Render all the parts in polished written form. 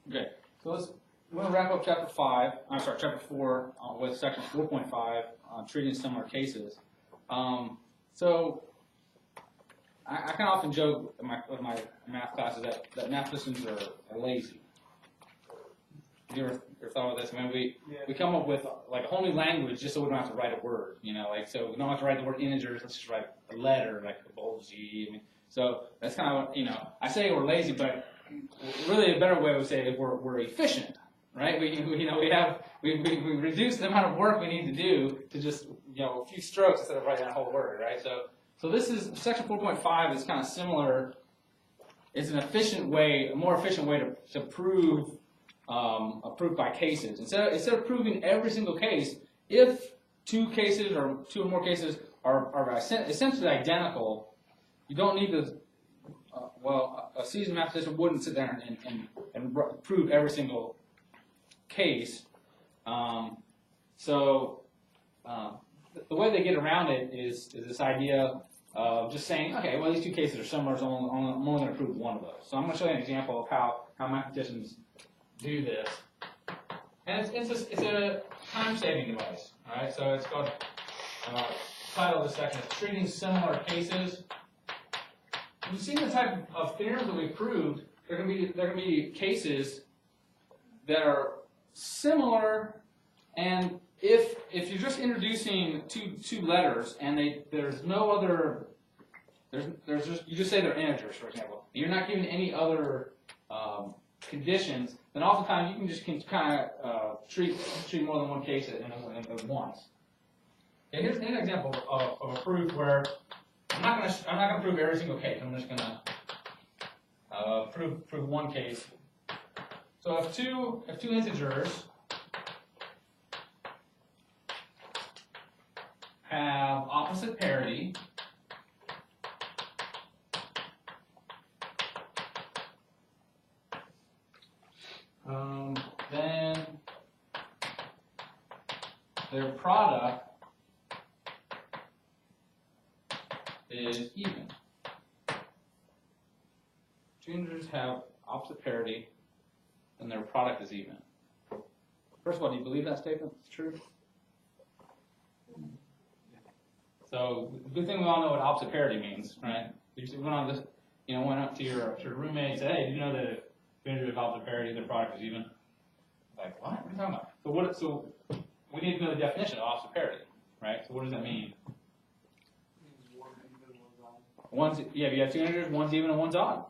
Okay, so we're going to wrap up chapter 4 with section 4.5, treating similar cases. So I kind of often joke with my math classes that mathematicians are lazy. Have you ever thought of this? I mean, we come up with like a whole new language just so we don't have to write a word, like so we don't have to write the word integers, let's just write a letter like a bold G. I mean, so that's kind of what, I say we're lazy, but really a better way would say we're efficient, right? We reduce the amount of work we need to do to just, a few strokes instead of writing a whole word, right? So this is, section 4.5 is kind of similar. It's an efficient way, a more efficient way to prove a proof by cases. Instead of proving every single case, if two cases or two or more cases are essentially identical, you don't need to, a seasoned mathematician wouldn't sit there and prove every single case. The way they get around it is this idea of just saying, okay, well, these two cases are similar, so I'm only going to prove one of those. So I'm going to show you an example of how mathematicians do this. And it's a time-saving device, all right? So it's called, the title of this section is Treating Similar Cases. You've seen the type of theorems that we proved. There are going to be cases that are similar, and if you're just introducing two letters and there's no other, there's just, you just say they're integers, for example. You're not giving any other conditions, then oftentimes you can just kind of treat more than one case at once. Okay, here's an example of a proof where I'm not going to prove every single case. I'm just going to prove one case. So if two integers have opposite parity, then their product is even. Two integers have opposite parity, and their product is even. First of all, do you believe that statement is true? So the good thing we all know what opposite parity means, right? You went on this, went up to your roommate and said, "Hey, did you know that if two integers have opposite parity, their product is even?" Like, what? What are you talking about? So we need to know the definition of opposite parity, right? So what does that mean? If you have two integers, one's even and one's odd.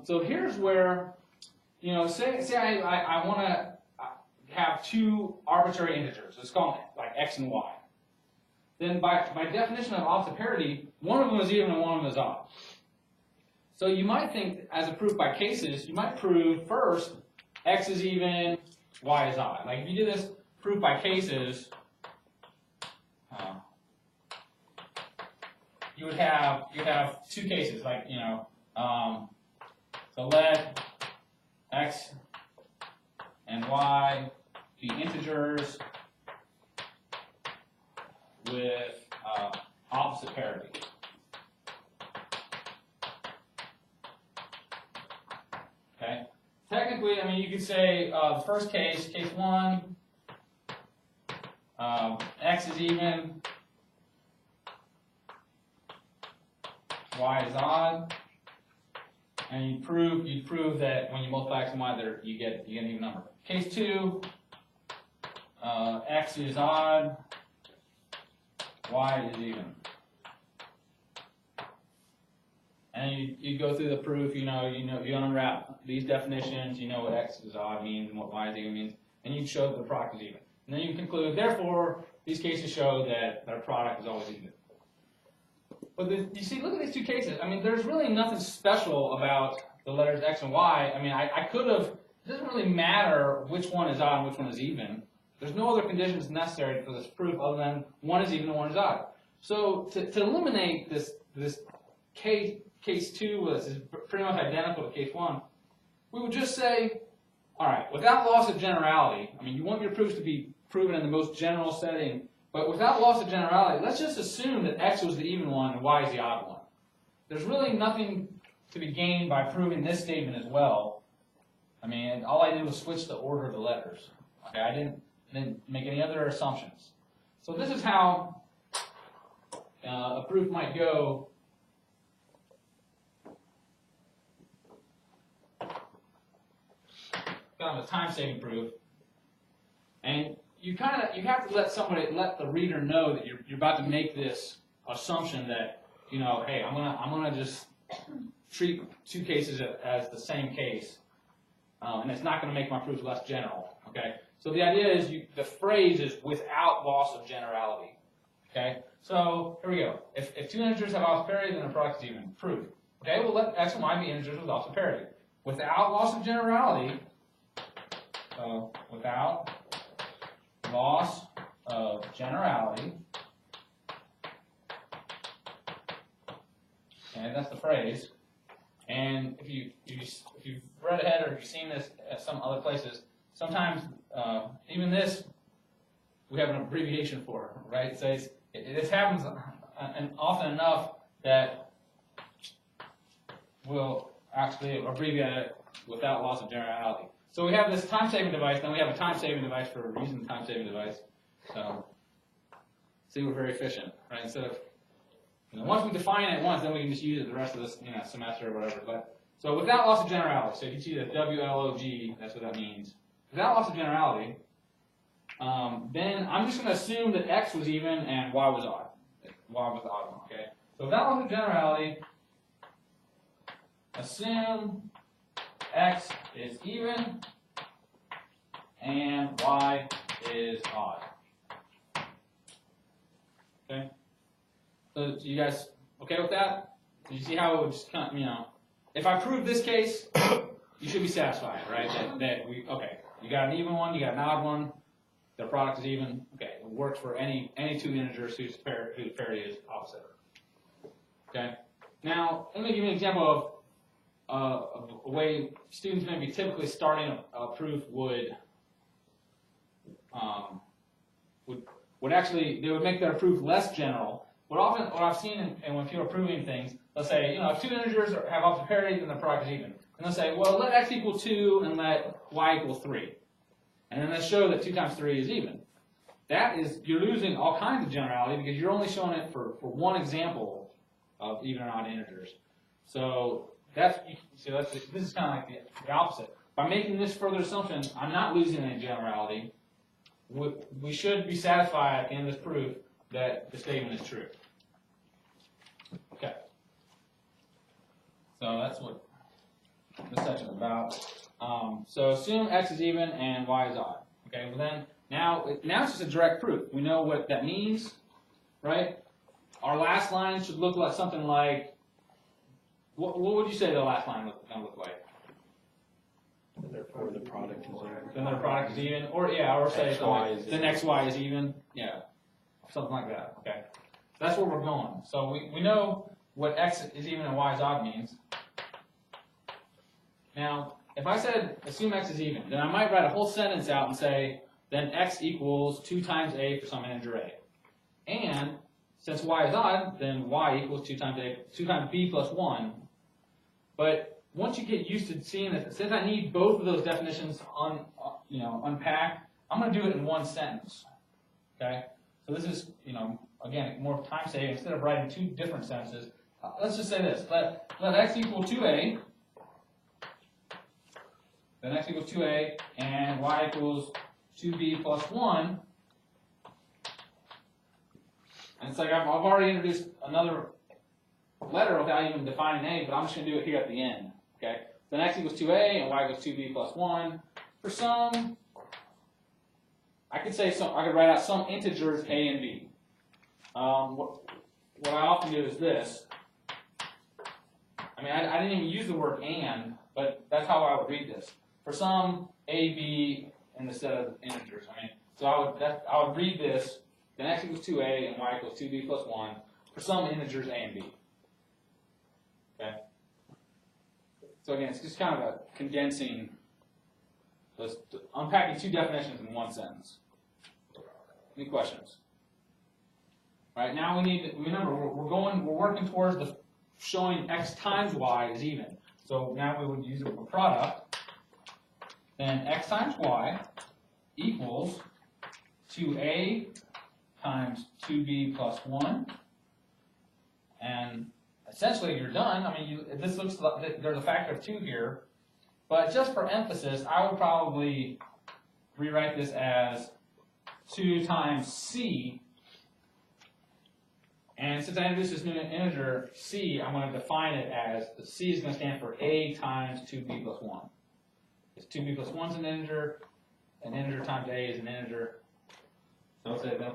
So here's where, say I want to have two arbitrary integers. Let's call them like x and y. Then by definition of opposite parity, one of them is even and one of them is odd. So you might think, as a proof by cases, you might prove first x is even, y is odd. Like if you do this proof by cases, you would have two cases, like so let x and y be integers with opposite parity. Okay. Technically, you could say the first case 1, x is even, y is odd, and you'd prove that when you multiply x and y, you get an even number. Case 2, x is odd, y is even. And you go through the proof, you unwrap these definitions, you know what x is odd means and what y is even means, and you show that the product is even. And then you conclude, therefore, these cases show that their product is always even. But you see, look at these two cases. There's really nothing special about the letters x and y. I could have, it doesn't really matter which one is odd and which one is even. There's no other conditions necessary for this proof other than one is even and one is odd. So to eliminate this case 2, which is pretty much identical to case 1, we would just say, all right, without loss of generality, you want your proofs to be proven in the most general setting, but without loss of generality, let's just assume that x was the even one and y is the odd one. There's really nothing to be gained by proving this statement as well. I mean, all I did was switch the order of the letters. Okay, I didn't make any other assumptions. So this is how a proof might go. Kind of a time-saving proof, and you have to let the reader know that you're about to make this assumption that, you know, hey, I'm gonna just treat two cases as the same case, and it's not going to make my proof less general. Okay, so the idea is the phrase is without loss of generality. Okay, so here we go. If two integers have loss of parity, then the product is even. Proof. Okay, well let x and y be integers with loss of parity. Without loss of generality. Without loss of generality, and that's the phrase. And if you've read ahead or if you've seen this at some other places, sometimes even this we have an abbreviation for, right? So this happens often enough that we'll actually abbreviate it without loss of generality. So we have this time-saving device, then we have a time-saving device for a reason time-saving device. So, see, we're very efficient, right? Instead of, once we define it once, then we can just use it the rest of this semester or whatever. But so without loss of generality, so if you see the WLOG, that's what that means. Without loss of generality, then I'm just going to assume that x was even and y was odd. Y was the odd one, okay? So without loss of generality, assume x is even and y is odd. Okay? So you guys okay with that? So you see how it would just kind of, if I prove this case, you should be satisfied, right? That you got an even one, you got an odd one, their product is even. Okay, it works for any two integers whose parity is opposite. Okay? Now, let me give you an example of a way students maybe typically starting a proof would actually, they would make their proof less general. What I've seen and when people are proving things, they'll say, if two integers have opposite parity, then the product is even. And they'll say, well, let x equal 2 and let y equal 3. And then they show that 2 times 3 is even. That is, you're losing all kinds of generality because you're only showing it for one example of even and odd integers. So this is kind of like the opposite. By making this further assumption, I'm not losing any generality. We should be satisfied at the end of this proof that the statement is true. Okay. So that's what this section is about. So assume x is even and y is odd. Okay. Well then, now it's just a direct proof. We know what that means, right? Our last line should look like something like. What would you say the last line was going to look like? Therefore, the product is even. Then the product is even, or say then xy is even, something like that. Okay, that's where we're going. So we know what x is even and y is odd means. Now, if I said assume x is even, then I might write a whole sentence out and say then x equals 2 times a for some integer a, and since y is odd, then y equals 2 times b plus 1. But once you get used to seeing this, since I need both of those definitions unpacked, I'm going to do it in one sentence. Okay? So this is, again, more time saving. Instead of writing two different sentences, let's just say this. Let x equal 2a, then x equals 2a, and y equals 2b plus 1. And it's like I've already introduced another letter without even defining a, but I'm just going to do it here at the end. Okay? Then x equals 2a and y equals 2b plus 1. For some, I could write out some integers a and b. What I often do is this. I mean, I didn't even use the word and, but that's how I would read this. For some a, b instead of integers. So I would read this. Then x equals 2a and y equals 2b plus 1 for some integers a and b. Okay? So again, it's just kind of a condensing, unpacking two definitions in one sentence. Any questions? All right, now remember, we're working towards showing x times y is even. So now we would use a product. then x times y equals 2a times 2b plus 1. And essentially you're done. I mean, this looks like there's a factor of 2 here. But just for emphasis, I would probably rewrite this as 2 times c. And since I introduced this new integer, c, I'm going to define it as, the c is going to stand for a times 2b plus 1. Because 2b plus 1 is an integer times a is an integer. So let's say then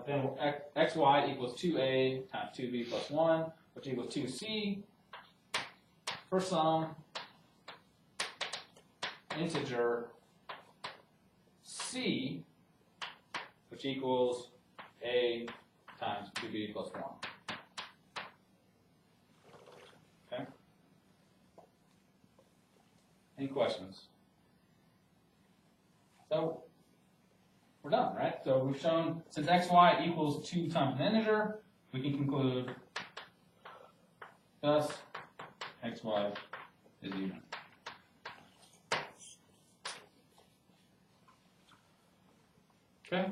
xy equals 2a times 2b plus 1, which equals 2c for some integer c, which equals a times 2b plus 1. Okay? Any questions? So we're done, right? So we've shown, since xy equals 2 times an integer, we can conclude thus xy is even. Okay,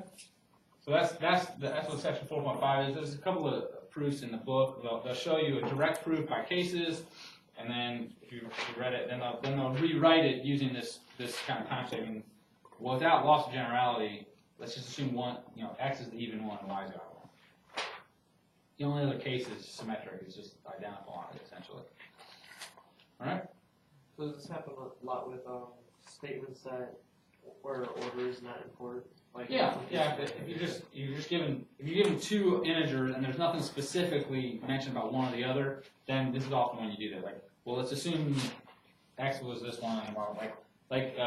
so that's what section 4.5 is. There's a couple of proofs in the book. They'll show you a direct proof by cases, and then if you read it, then they'll rewrite it using this kind of time statement without loss of generality. Let's just assume x is the even one and y is the odd one. The only other case is symmetric; it's just identical on it essentially. All right. So does this happen a lot with statements that where order is not important? Like Yeah. If you're given 2 integers and there's nothing specifically mentioned about one or the other, then this is often when you do that. Like, well, let's assume x was this one, and well, like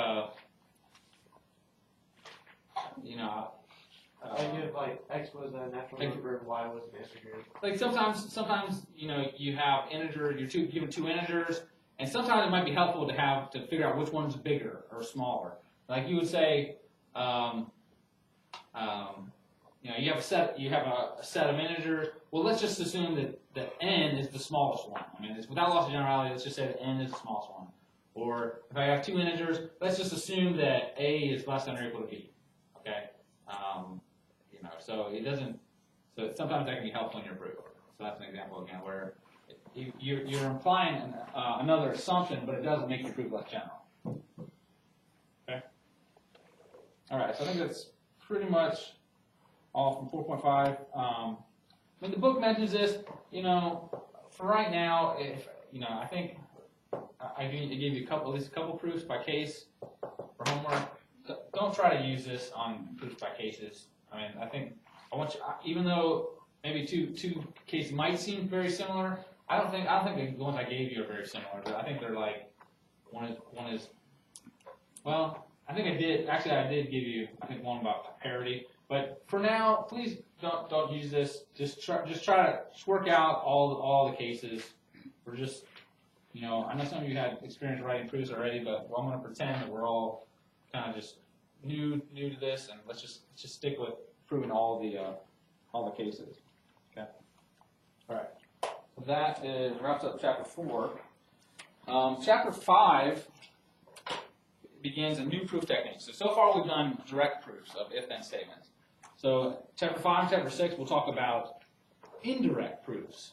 x was a natural number and y was an integer. like sometimes you have integers. You're given 2 integers, and sometimes it might be helpful to figure out which one's bigger or smaller. Like you would say. You have a set of integers. Well, let's just assume that n is the smallest one. I mean, it's without loss of generality. Let's just say that n is the smallest one. Or if I have 2 integers, let's just assume that a is less than or equal to b. Okay. So it doesn't. So sometimes that can be helpful in your proof. So that's an example again where you're implying another assumption, but it doesn't make your proof less general. Okay. All right. So I think that's pretty much all from 4.5. I mean, the book mentions this, for right now, I think I gave you at least a couple proofs by case for homework. Don't try to use this on proofs by cases. I mean, I want you, even though maybe two cases might seem very similar, I don't think the ones I gave you are very similar, but I think they're like, one is, well, I did give you, one about parity. But for now, please don't use this. Just try to work out all the cases. We're just, I know some of you had experience writing proofs already, but I'm going to pretend that we're all kind of just new to this, and let's just stick with proving all the cases. Okay. All right. So that wraps up chapter 4. Chapter 5 begins a new proof technique. So far we've done direct proofs of if-then statements. So chapter 5 and chapter 6 we'll talk about indirect proofs.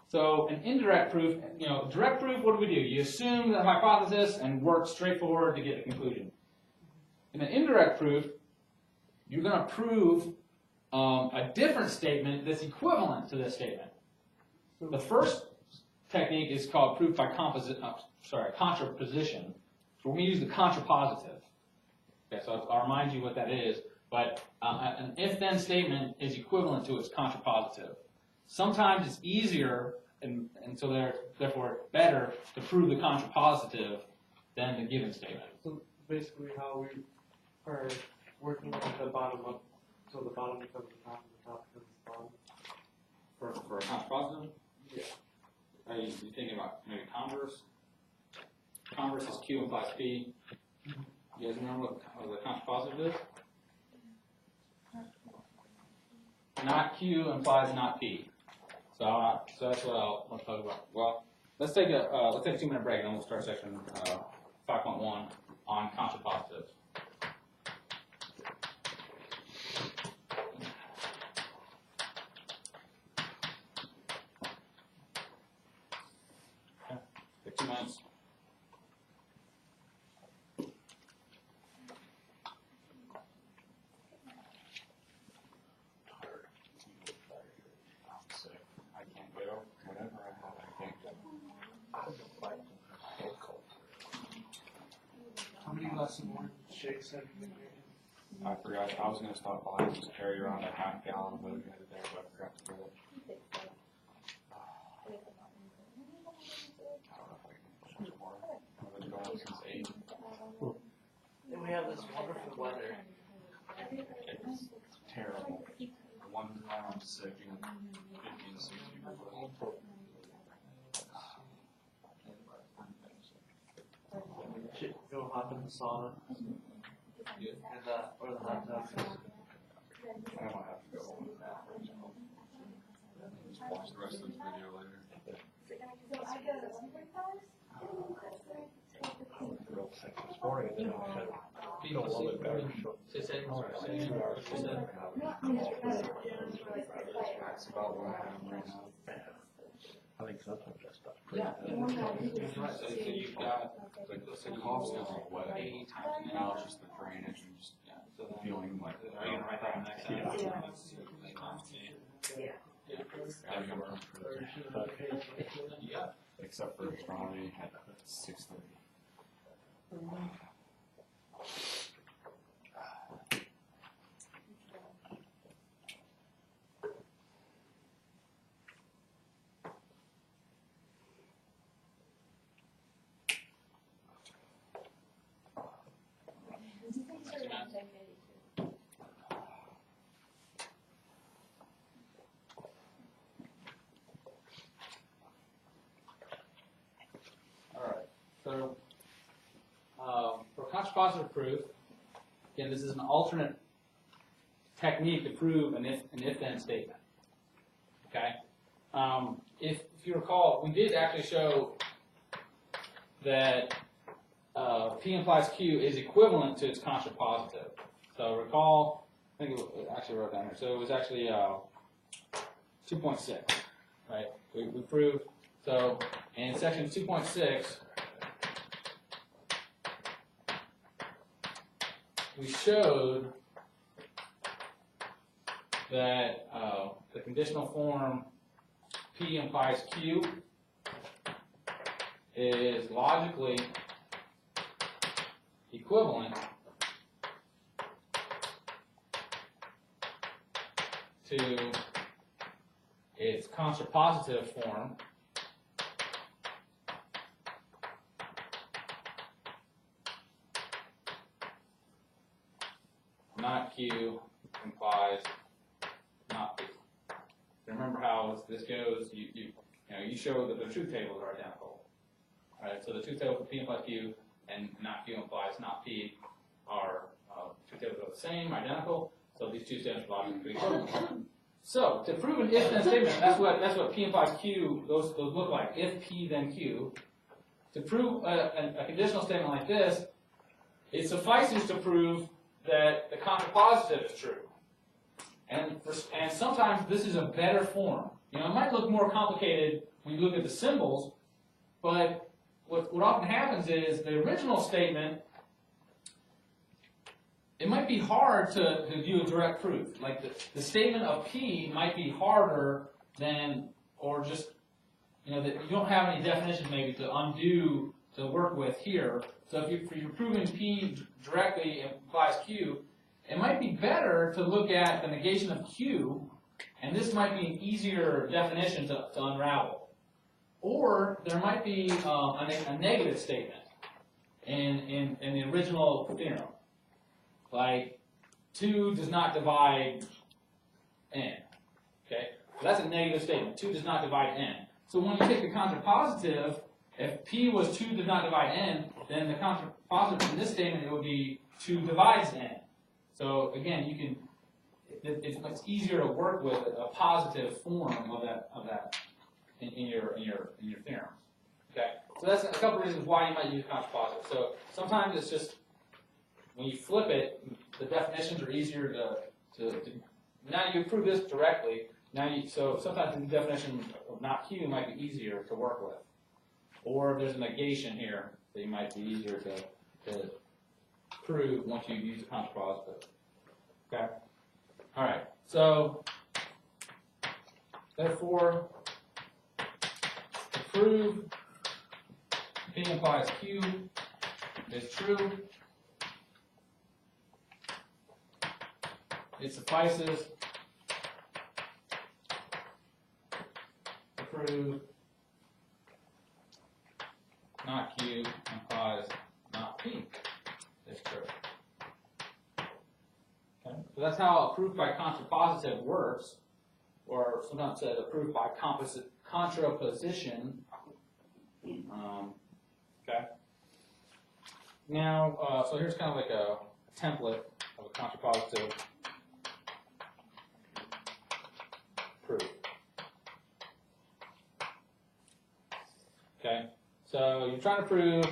So an indirect proof, direct proof, what do? You assume the hypothesis and work straightforward to get a conclusion. In an indirect proof, you're going to prove a different statement that's equivalent to this statement. The first technique is called proof by contraposition. So we're going to use the contrapositive. Okay, so I'll remind you what that is. But an if-then statement is equivalent to its contrapositive. Sometimes it's easier, and so therefore better, to prove the contrapositive than the given statement. So basically how we are working with the bottom up, so the bottom becomes the top and the top becomes the bottom. For a contrapositive? Yeah. Are you thinking about maybe converse? Converse is Q implies P. You guys remember what the contrapositive is? Not Q implies not P. So that's what I'll talk about. Well, let's take a 2-minute break and then we'll start section 5.1 on contrapositive. Okay. Take 2 minutes. I can't go. Whatever I have, I can't go. How many glasses of orange shakes have you been drinking? I forgot. I was gonna stop by and just carry around a half-gallon of it the other day, but I forgot to do it. I don't know if I can push more. I've been going since 8. And we have this wonderful weather. It's terrible. The one time I'm sick and 50 and 60 degrees. Should go hop in the sauna. And or the hot tub. I might have to go. Just watch the rest of this video later. I was real sick this morning and then I feel a little bit better. That's about what I have right now. I think sometimes I stop. So you've got The cough's not away. Now it's just the drainage and just feeling like. Are you gonna write that on next time? Yeah. Except for Friday at 6:30. So, for contrapositive proof, again, this is an alternate technique to prove an if-then statement. Okay? If you recall, we did actually show that P implies Q is equivalent to its contrapositive. So recall, I think it actually wrote down here. So it was actually 2.6, right? We proved. So in section 2.6, we showed that the conditional form P implies Q is logically equivalent to its contrapositive form not Q implies not P. Remember how this goes? You show that the truth tables are identical. All right, so the truth table for P implies Q and not Q implies not P are truth tables are the same, identical. So these two statements are logically equivalent. So to prove an if-then statement, that's what P implies Q. Those look like. If P, then Q. To prove a conditional statement like this, it suffices to prove that the contrapositive is true. And sometimes this is a better form. It might look more complicated when you look at the symbols, but what often happens is the original statement, it might be hard to do a direct proof. Like the statement of P might be harder than, or just, that you don't have any definitions maybe to undo, to work with here. So if you're proving P directly implies Q, it might be better to look at the negation of Q, and this might be an easier definition to unravel. Or there might be a negative statement in the original theorem. Like 2 does not divide n. Okay? So that's a negative statement. 2 does not divide n. So when you take the contrapositive, if P was 2 does not divide n, then the contrapositive in this statement, it would be 2 divides n. So again, it's much easier to work with a positive form of that in your theorems. Okay, so that's a couple reasons why you might use contrapositive. So sometimes it's just when you flip it, the definitions are easier to now you prove this directly. So sometimes the definition of not Q might be easier to work with, or there's a negation here that you might be easier to prove once you use a contrapositive. Okay. All right. So therefore, to prove P implies Q is true, it suffices to prove not Q implies not P is true. Okay? So that's how a proof by contrapositive works, or sometimes said a proof by contraposition. Okay. Now, so here's kind of like a template of a contrapositive proof. Okay. So you're trying to prove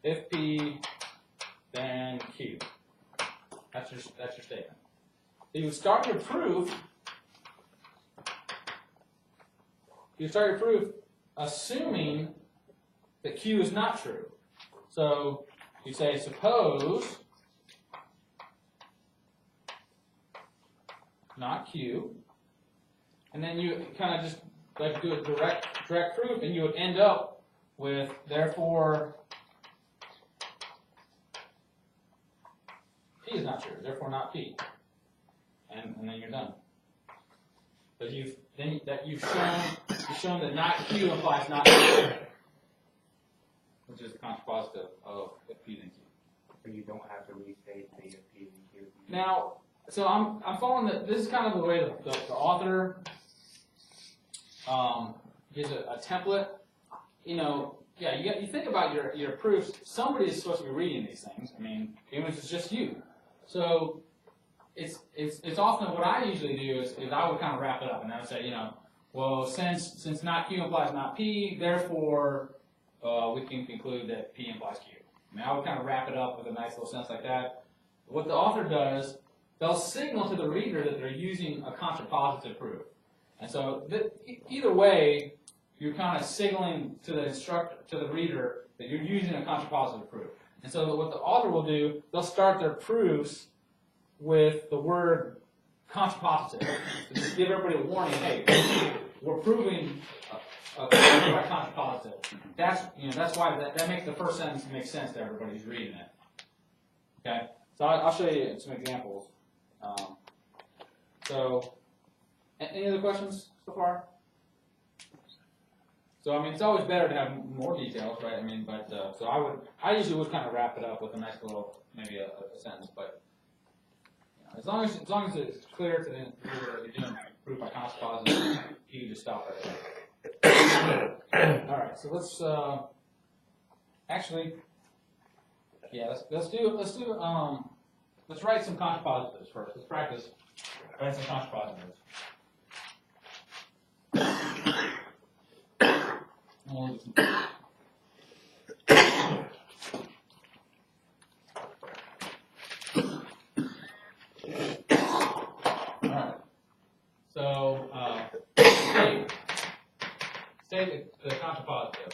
if P, then Q. That's your statement. So you would start your proof. You start your proof assuming that Q is not true. So you say, suppose not Q, and then you kind of just like do a direct proof, and you would end up with therefore P is not true, therefore not P, and then you're done. But you've shown that not Q implies not Q, which is the contrapositive of if P then Q. So you don't have to restate the if P then Q. Now, so I'm following that. This is kind of the way the author gives a template. You know, yeah, you think about your proofs. Somebody is supposed to be reading these things. I mean, even if it's just you. So it's often what I usually do is I would kind of wrap it up, and I would say, you know, well, since not Q implies not P, therefore we can conclude that P implies Q. I mean, I would kind of wrap it up with a nice little sentence like that. What the author does, they'll signal to the reader that they're using a contrapositive proof. And so either way, you're kind of signaling to the reader that you're using a contrapositive proof. And so what the author will do, they'll start their proofs with the word contrapositive. To just give everybody a warning, hey, we're proving a contrapositive. That's why that makes the first sentence make sense to everybody who's reading it. Okay? So I'll show you some examples. So, any other questions so far? So, I mean, it's always better to have more details, right? I mean, but, so I usually would kind of wrap it up with a nice little, maybe a sentence, but, you know, as long as it's clear to the reader that you're doing proof by contrapositive, you can just stop right there. All right, so let's, actually, yeah, let's write some contrapositives first. Let's practice writing some contrapositives. Alright. So, state the contrapositive.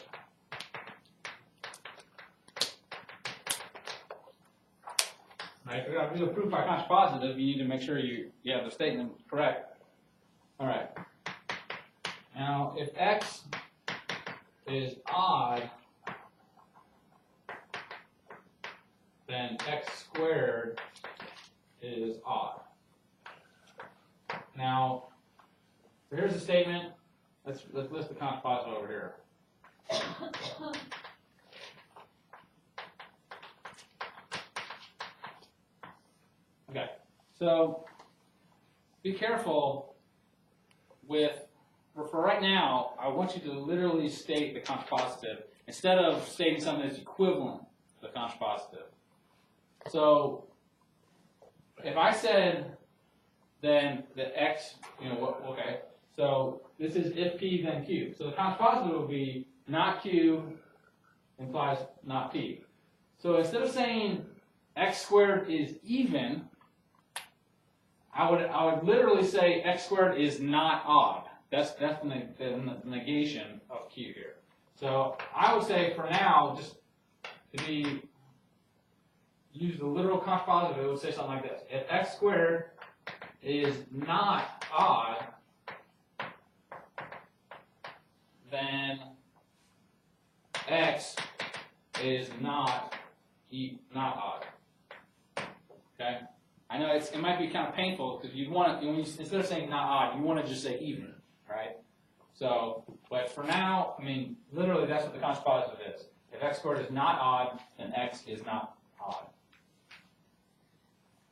Right, if you're going to do a proof by contrapositive, you need to make sure you have the statement correct. Alright. Now, if X is odd, then X squared is odd. Now, here's the statement. Let's list the contrapositive over here. Okay, so be careful with, for right now, I want you to literally state the contrapositive instead of stating something that's equivalent to the contrapositive. So if I said then the X, okay, so this is if P then Q. So the contrapositive would be not Q implies not P. So instead of saying x squared is even, I would literally say x squared is not odd. That's definitely the negation of Q here. So I would say for now, just to use the literal contrapositive, it would say something like this. If x squared is not odd, then x is not odd. Okay? I know it might be kind of painful because you want to, instead of saying not odd, you want to just say even, right? So, but for now, I mean, literally that's what the contrapositive is. If x squared is not odd, then x is not odd.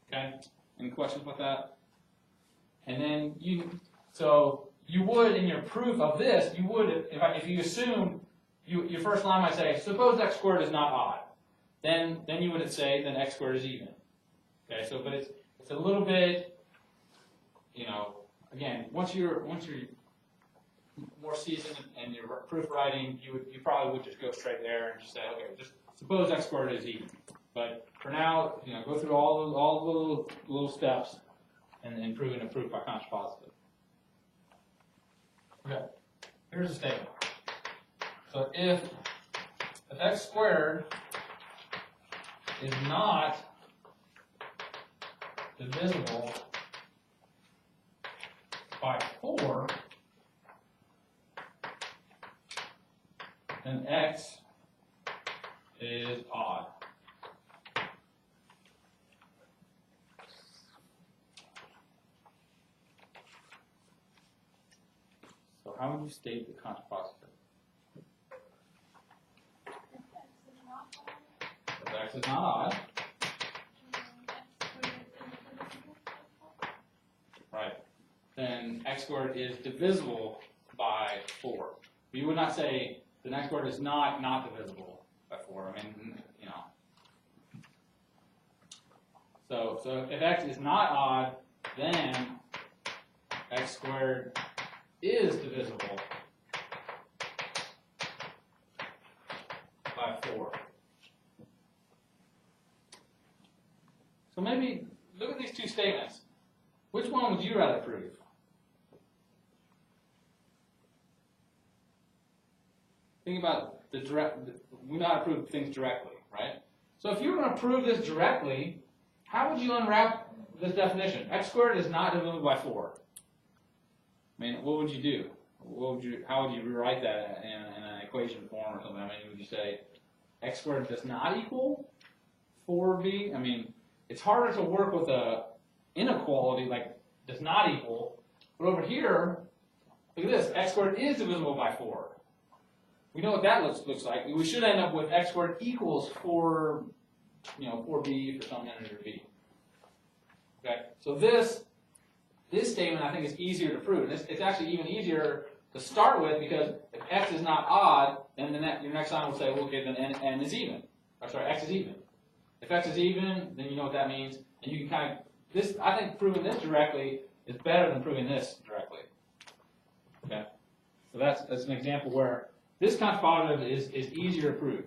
Okay? Any questions about that? And then you would, in your proof of this, you would, if you assume, your first line might say, suppose x squared is not odd. Then you would say, then x squared is even. Okay, so, but it's a little bit, again, once you're more seasoned in your proof writing, you probably would just go straight there and just say, okay, just suppose x squared is even. But for now, go through all the little steps and proving a proof by contrapositive. Okay, here's a statement. So if x squared is not divisible by 4, then x is odd. So how would you state the contrapositive? If x is not odd, right, then x squared is divisible by 4. But you would not say the x squared is not divisible by 4. I mean, So if x is not odd, then x squared is divisible by 4. So maybe look at these two statements. Which one would you rather prove? Think about we know how to prove things directly, right? So if you were going to prove this directly, how would you unwrap this definition? X squared is not divisible by 4. I mean, what would you do? How would you rewrite that in an equation form or something? I mean, would you say x squared does not equal 4b? I mean, it's harder to work with a inequality like does not equal, but over here, look at this, x squared is divisible by 4. We know what that looks like. We should end up with x squared equals 4, 4b for some integer b. Okay, so this statement I think is easier to prove. It's actually even easier to start with because if x is not odd, then your next line will say, well, okay, then n is even. Or sorry, x is even. If x is even, then you know what that means, and you can I think proving this directly is better than proving this directly. Okay, so that's an example where this contrapositive is easier to prove.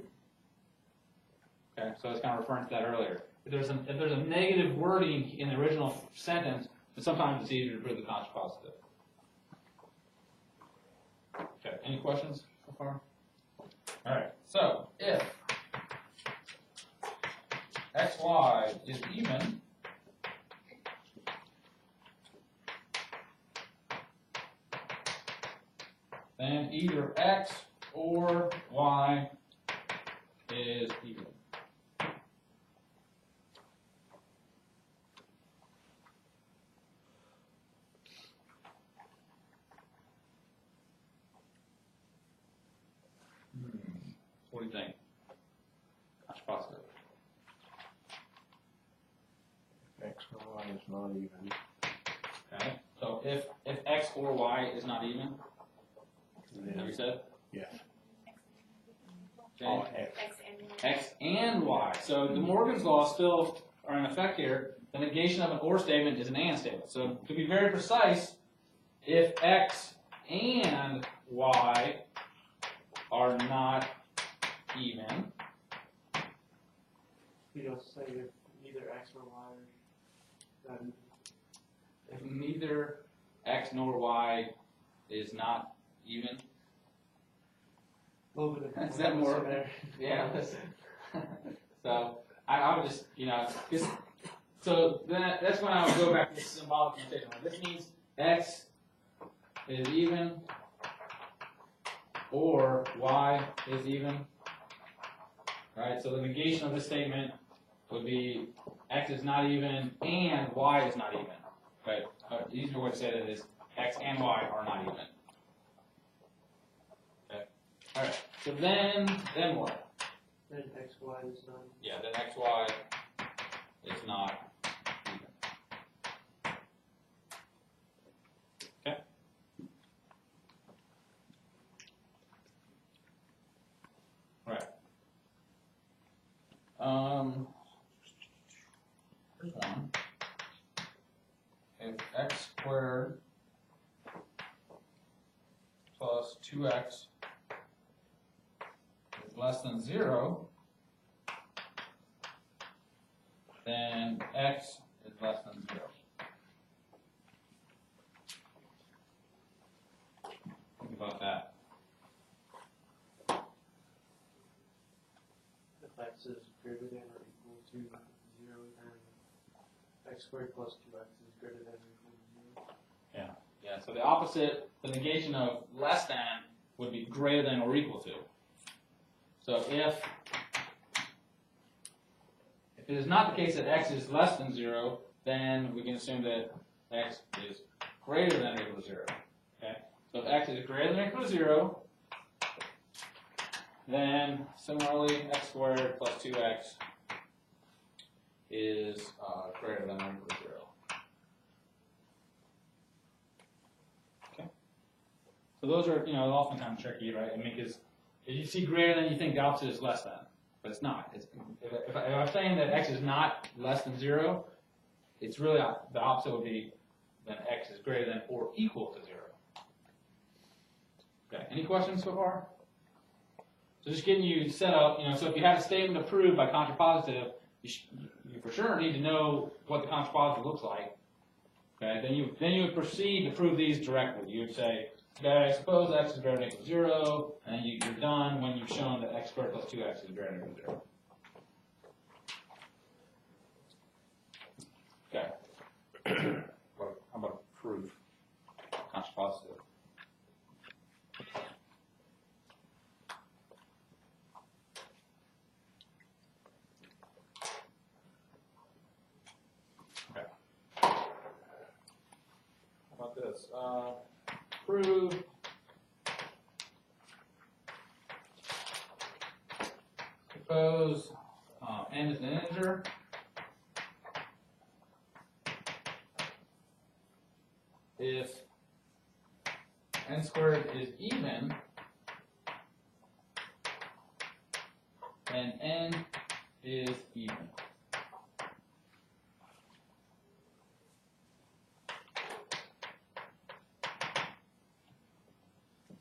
Okay, so I was kind of referring to that earlier. If there's a negative wording in the original sentence, then sometimes it's easier to prove the contrapositive. Okay, any questions so far? All right, so if xy is even, then either x or y is even. What do you think? Contrapositive. X or Y is not even. Okay. So if x or y is not even, have you said? Yes. Okay. Oh, X. X and y. So the Morgan's law still are in effect here. The negation of an or statement is an and statement. So to be very precise, if x and y are not even, You don't say if neither X or Y are not even. if neither x nor y is not even. A little bit of Is that more- there. Yeah. So I would just, so that's when I would go back to the symbolic notation. This means x is even or y is even. Right? So the negation of this statement would be x is not even and y is not even. Right? The easier way to say that is x and y are not even. Okay. All right. So then what? Then X, Y is not. Yeah, then x, y is not even. Okay. All right. Here's one. If x squared plus 2x is less than 0, then x is less than 0. Think about that. If X is greater than or equal to 0, then X squared plus 2X is greater than or equal to 0. Yeah, so the opposite, the negation of less than would be greater than or equal to. So if it is not the case that x is less than 0, then we can assume that x is greater than or equal to 0. Okay? So if x is greater than or equal to 0, then similarly x squared plus 2x is greater than or equal to 0. Okay? So those are, oftentimes tricky, right? I mean, because if you see greater than, you think the opposite is less than. But it's not. If I'm saying that x is not less than 0, it's really the opposite would be then x is greater than or equal to 0. Okay, any questions so far? So just getting you set up, so if you have a statement to prove by contrapositive, you for sure need to know what the contrapositive looks like. Okay, then you would proceed to prove these directly. You would say, okay, suppose x is greater than or equal to 0, and you're done when you've shown that x squared plus 2x is greater than or equal to 0. Okay. How about proof? Contrapositive. Okay. How about this? Prove suppose n is an integer. If n squared is even, then n is even.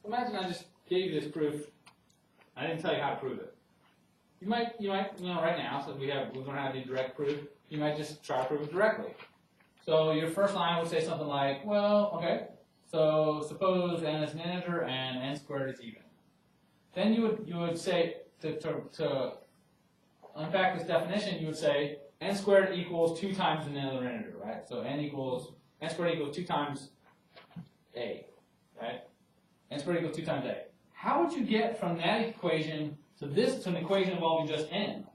Imagine I just gave you this proof. I didn't tell you how to prove it. You might, right now, since we're going to have the direct proof, you might just try to prove it directly. So your first line would say something like, well, okay, so suppose n is an integer and n squared is even. Then you would say, to unpack this definition, you would say n squared equals 2 times another integer, right? So n squared equals 2 times a, right? N squared equals 2 times a. How would you get from that equation to an equation involving just n?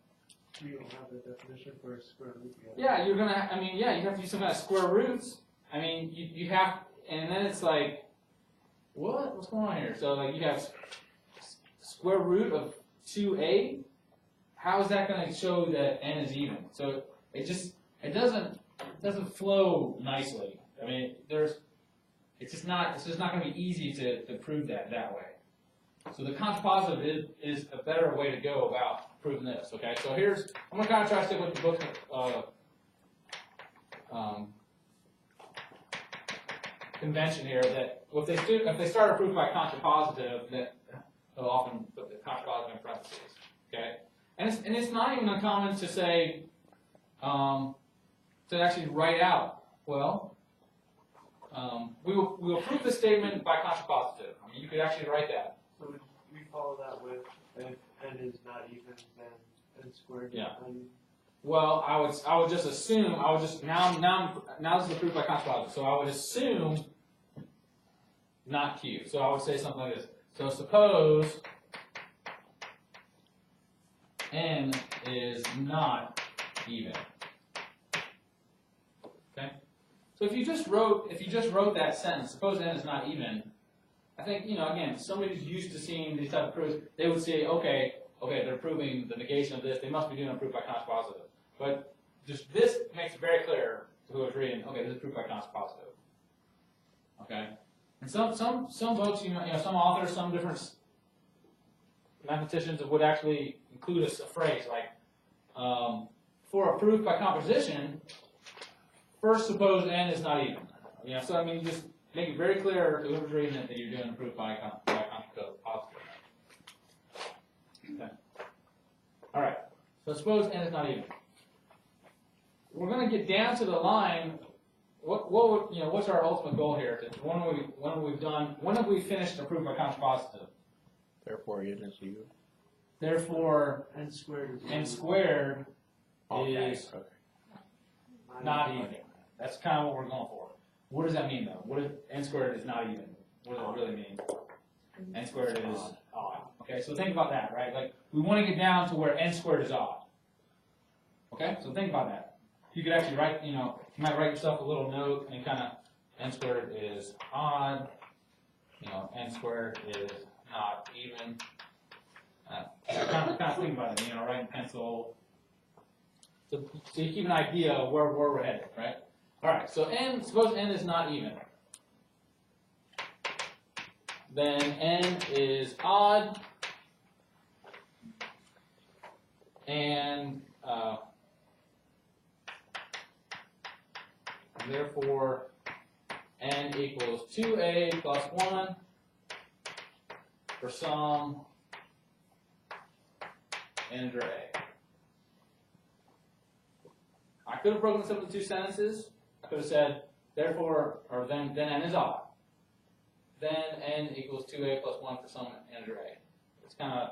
You don't have the definition for a square root yet. Yeah, you're gonna. You have to use some kind of square roots. You have, and then it's like, what's going on here? So like you have square root of 2a. How is that going to show that n is even? So it doesn't flow nicely. It's just not going to be easy to prove that way. So the contrapositive is a better way to go about proving this. Okay, so I'm going to kind of try to stick with the book convention here that if they start a proof by contrapositive, that they'll often put the contrapositive in parentheses. Okay, and it's not even uncommon to say to actually write out. Well, we will prove the statement by contrapositive. I mean, you could actually write that. So we follow that with if n is not even, then n squared is Yeah. not even. Well, I would just assume now this is the proof by contrapositive. So I would assume not q. So I would say something like this. So suppose n is not even. Okay. So if you just wrote that sentence, suppose n is not even, I think, again, somebody who's used to seeing these type of proofs, they would say, okay, they're proving the negation of this. They must be doing a proof by contrapositive. But just this makes it very clear to who is reading. Okay, this is proof by contrapositive. Okay, and some books, some authors, some different mathematicians would actually include a phrase like, for a proof by composition, first suppose n is not even. So I mean, just make it very clear to whoever's reading it that you're doing a proof by contrapositive. Okay. All right. So suppose n is not even. We're going to get down to the line. What's our ultimate goal here? When have we finished a proof by contrapositive? Therefore, it is even. Therefore, n squared is N squared Okay. is not even. That's kind of what we're going for. What does that mean, though? What if n squared is not even? What does it really mean? N squared is odd. Okay, so think about that, right? Like, we want to get down to where n squared is odd. Okay, so think about that. You could actually write, you might write yourself a little note and kind of, n squared is odd, n squared is not even. Kind of think about it, write in pencil. So you keep an idea of where we're headed, right? All right, so suppose n is not even. Then n is odd, and therefore n equals 2a plus 1 for some integer a. I could have broken this up into two sentences. I could have said, therefore, or then n is odd. Then n equals 2a plus 1 for some integer a. It's kind of,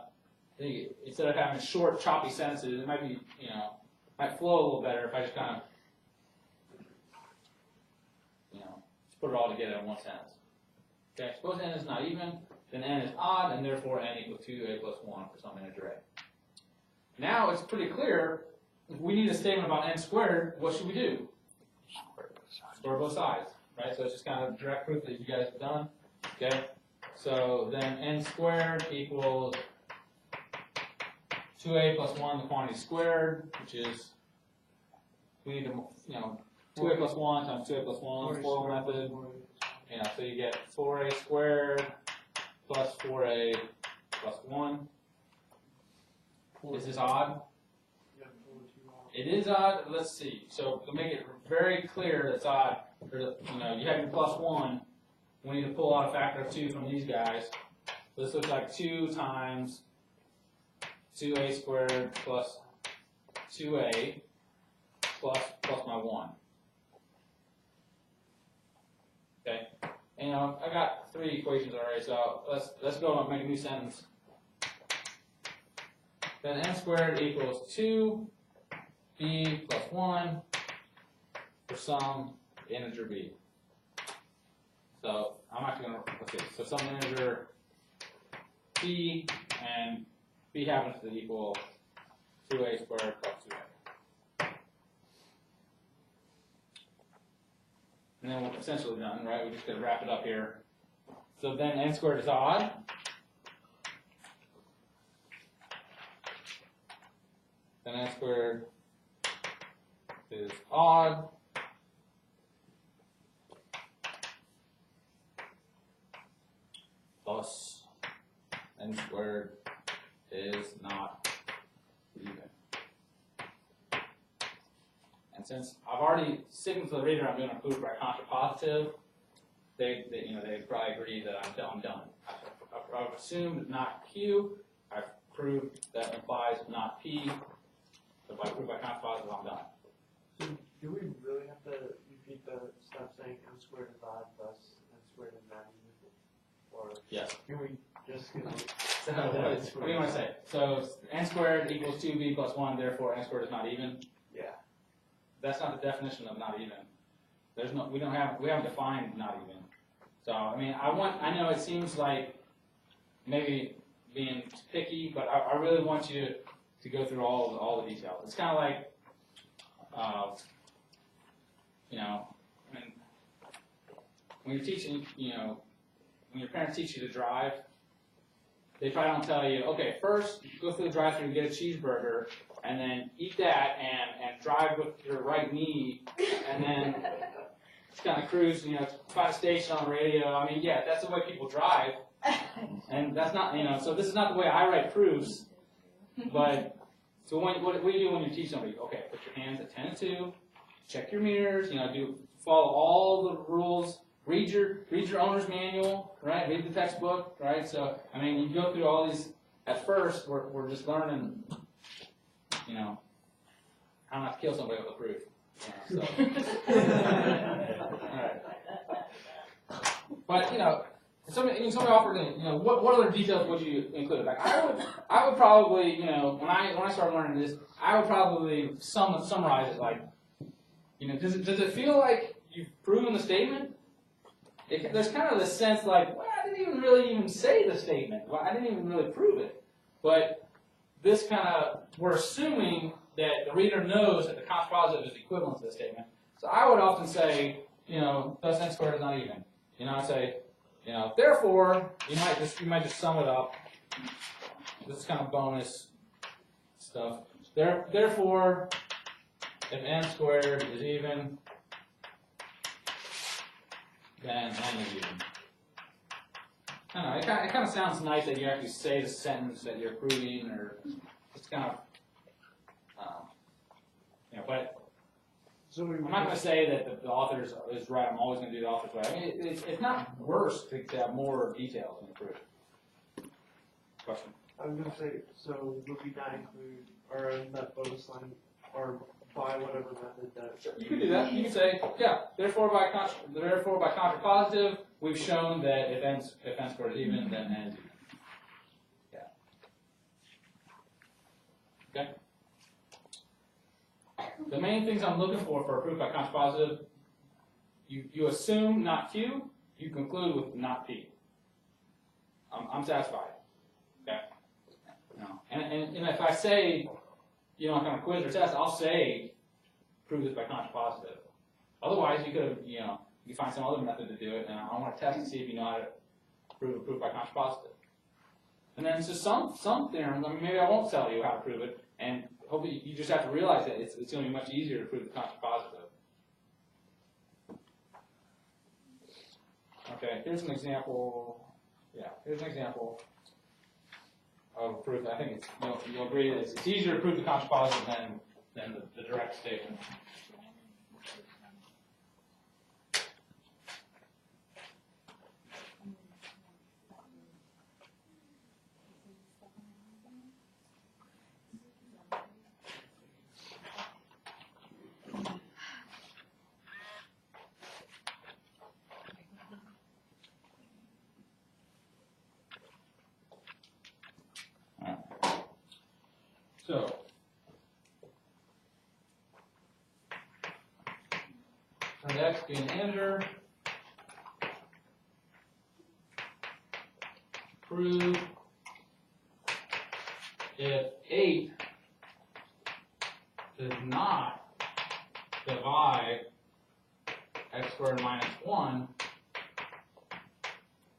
instead of having short, choppy sentences, it might be, might flow a little better if I just kind of, just put it all together in one sentence. Okay, suppose n is not even, then n is odd, and therefore n equals 2a plus 1 for some integer a. Now it's pretty clear, if we need a statement about n squared, what should we do? Square both sides, right? So it's just kind of direct proof that you guys have done. Okay, so then n squared equals 2a plus 1, the quantity squared, which is, we need to, 2a plus 1 times 2a plus 1, FOIL method. So you get 4a squared plus 4a plus 1. Is this odd? It is odd. Let's see. So to make it very clear that it's odd, you have your plus 1. We need to pull out a factor of 2 from these guys. So this looks like 2 times 2a squared plus 2a plus my 1. Okay. And I got 3 equations already, so let's go and make a new sentence. Then n squared equals 2b plus 1 for some integer b. So I'm actually going to, let's see, so some integer b, and b happens to equal 2a squared plus 2a. And then we're essentially done, right? We just got to wrap it up here. So then n squared is odd. Then n squared is odd. Plus n squared is not even. And since I've already signaled to the reader I'm doing a proof by contrapositive, they probably agree that I'm done. I've I've assumed not Q. I've proved that implies not P. So if I prove by contrapositive, I'm done. So do we really have to repeat the stuff saying m squared is odd thus n squared is not even? Or Yes. can we just skip it? So what do you want to say? So n squared equals 2b plus 1, therefore n squared is not even? Yeah. That's not the definition of not even. There's no, we haven't defined not even. So, I mean, I know it seems like maybe being picky, but I really want you to go through all the details. It's kind of like, you know, when you're teaching, you know, when your parents teach you to drive, they probably don't tell you, okay, first go through the drive-thru and get a cheeseburger, and then eat that and drive with your right knee, and then just kind of cruise, you know, find a station on the radio. I mean, yeah, that's the way people drive, and that's not, you know, so this is not the way I write proofs, but, so what do you do when you teach somebody? Okay, put your hands at 10 and 2, check your mirrors, you know, follow all the rules. Read your owner's manual, right? Read the textbook, right? So, I mean, you go through all these. At first, we're just learning, you know, how not to kill somebody with a proof. So. All right. But you know, somebody offered, you know, what other details would you include? Like I would probably, you know, when I started learning this, I would probably summarize it like, you know, does it feel like you've proven the statement? There's kind of this sense like, well, I didn't even really say the statement. Well, I didn't even really prove it. But this kind of, we're assuming that the reader knows that the contrapositive is equivalent to the statement. So I would often say, you know, thus n squared is not even. You know, I say, you know, therefore, you might just sum it up. This is kind of bonus stuff. Therefore, if n squared is even, then n is even. I don't know, it kind of sounds nice that you actually say the sentence that you're proving, or it's kind of, you know, but So I'm not going to say that the author is right. I'm always going to do the author's way. I mean, it's not worse to have more details in the proof. Question? I was gonna say, so would we not include, or in that bonus line, or by whatever method that? You could do that. You could say, yeah. Therefore, by contrapositive, we've shown that if n squared is even, then n is even. Yeah. Okay. The main things I'm looking for a proof by contrapositive, you assume not Q, you conclude with not P. I'm satisfied. Okay. No. And if I say, you know, kind of quiz or test, I'll say prove this by contrapositive. Otherwise, you could have, you know, you find some other method to do it, and I want to test and see if you know how to prove a proof by contrapositive. And then it's just some theorem. I mean, maybe I won't tell you how to prove it, and hopefully you just have to realize that it's going to be much easier to prove the contrapositive. Okay, here's an example. Yeah, here's an example of proof. I think you'll agree that it's easier to prove the contrapositive than the direct statement. So, let x be an integer. Prove if 8 does not divide x squared minus 1,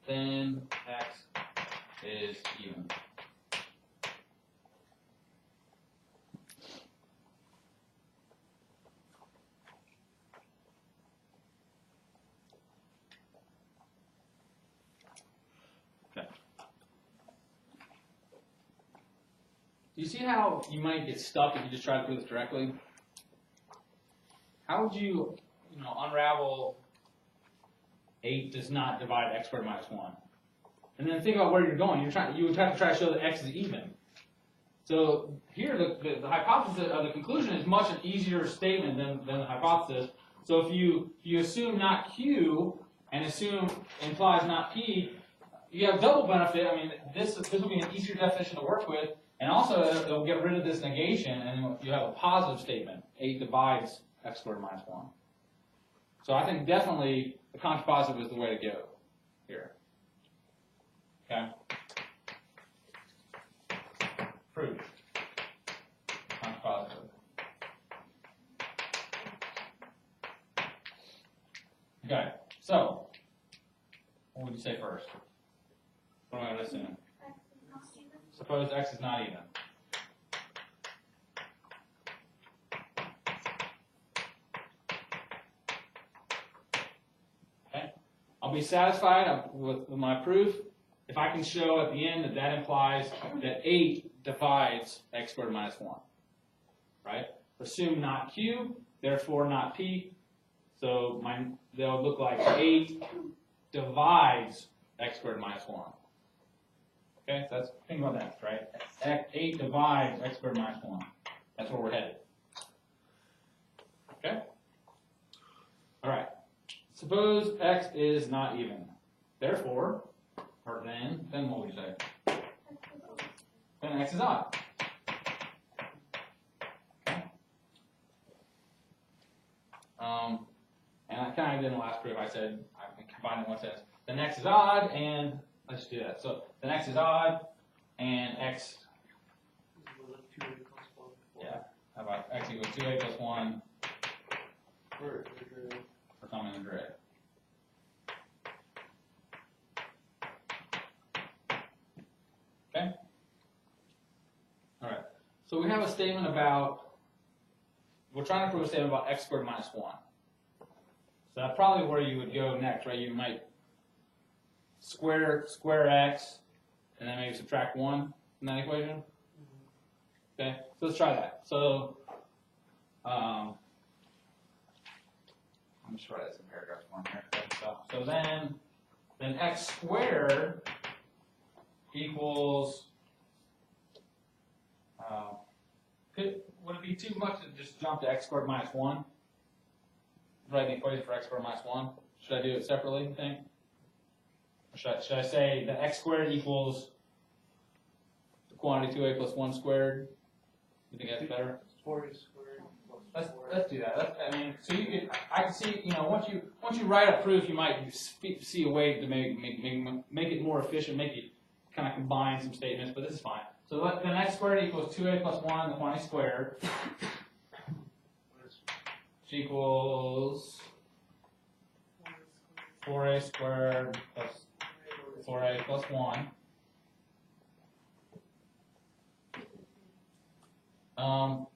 then x is even. Do you see how you might get stuck if you just try to prove this directly? How would you unravel 8 does not divide x squared minus 1? and then think about where you're going. You would have to try to show that x is even. So here, the hypothesis, or the conclusion is much an easier statement than the hypothesis. So if you assume not q and assume implies not p, you have double benefit. I mean, this will be an easier definition to work with, and also it'll get rid of this negation, and you have a positive statement. 8 divides x squared minus 1. So I think definitely the contrapositive is the way to go here. Okay? Proof. Contrapositive. Okay, so what would you say first? What am I going to assume? Suppose x is not even. Okay, I'll be satisfied with my proof if I can show at the end that that implies that 8 divides x squared minus 1. Right? Assume not q, therefore not p. So they'll look like 8 divides x squared minus 1. Okay, so think about that, right? 8 divides x squared minus 1. That's where we're headed. Okay? All right. Suppose x is not even. Therefore, or then what would you say? Then x is odd. Okay. And I kind of did in the last proof. I said I can combine it in one sentence. Then x is odd, and let's do that. So then x is odd, and x. Yeah. How about x equals 2a plus 1 for common and gray. Okay. All right. So we have a statement about. We're trying to prove a statement about x squared minus 1. So that's probably where you would go next, right? You might square x, and then maybe subtract 1 from that equation. Okay, so let's try that. So, I'm just write this in paragraph form here. So then x squared equals. Would it be too much to just jump to x squared minus 1? Write the equation for x squared minus 1. Should I do it separately, you think? Or should I say that x squared equals the quantity 2a plus 1 squared? You think that's better? 4a squared plus 4a. Let's do that. I mean, so I can see, once you write a proof, you might see a way to make it more efficient, make it kind of combine some statements, but this is fine. So then x squared equals 2a plus 1, the quantity squared, which equals 4a squared plus 4a plus 1.